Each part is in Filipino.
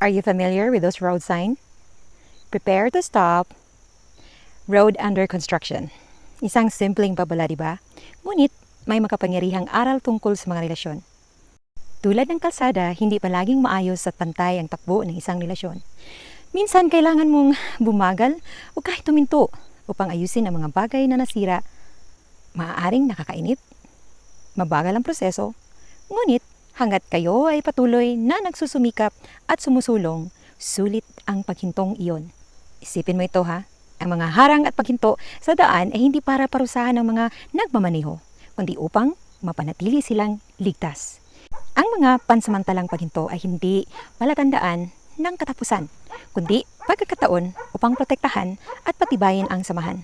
Are you familiar with those road signs? Prepare to stop. Road under construction. Isang simpleng babala, di ba? Ngunit may makapangyarihang aral tungkol sa mga relasyon. Tulad ng kalsada, hindi palaging maayos at pantay ang takbo ng isang relasyon. Minsan kailangan mong bumagal o kahit tuminto upang ayusin ang mga bagay na nasira. Maaaring nakakainit, mabagal ang proseso, ngunit hanggat kayo ay patuloy na nagsusumikap at sumusulong, sulit ang paghintong iyon. Isipin mo ito ha, ang mga harang at paghinto sa daan ay hindi para parusahan ng mga nagmamaneho, kundi upang mapanatili silang ligtas. Ang mga pansamantalang paghinto ay hindi palatandaan ng katapusan, kundi pagkakataon upang protektahan at patibayin ang samahan.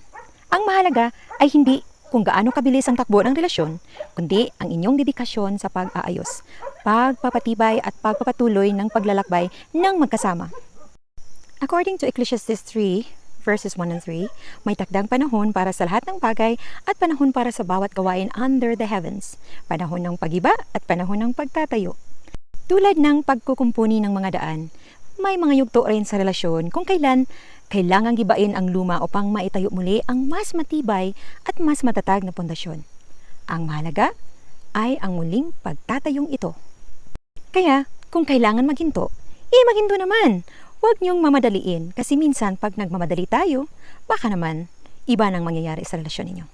Ang mahalaga ay hindi kung gaano kabilis ang takbo ng relasyon, kundi ang inyong dedikasyon sa pag-aayos, pagpapatibay at pagpapatuloy ng paglalakbay ng magkasama. According to Ecclesiastes 3, verses 1 and 3, may takdang panahon para sa lahat ng bagay at panahon para sa bawat gawain under the heavens, panahon ng pag-iba at panahon ng pagtatayo. Tulad ng pagkukumpuni ng mga daan, may mga yugto rin sa relasyon kung kailan kailangang gibain ang luma upang maitayo muli ang mas matibay at mas matatag na pundasyon. Ang mahalaga ay ang muling pagtatayong ito. Kaya, kung kailangan maghinto, maghinto naman. Huwag niyong mamadaliin kasi minsan pag nagmamadali tayo, baka naman iba nang mangyayari sa relasyon ninyo.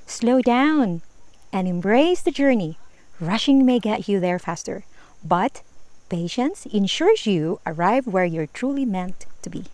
Slow down and embrace the journey. Rushing may get you there faster, but patience ensures you arrive where you're truly meant to be.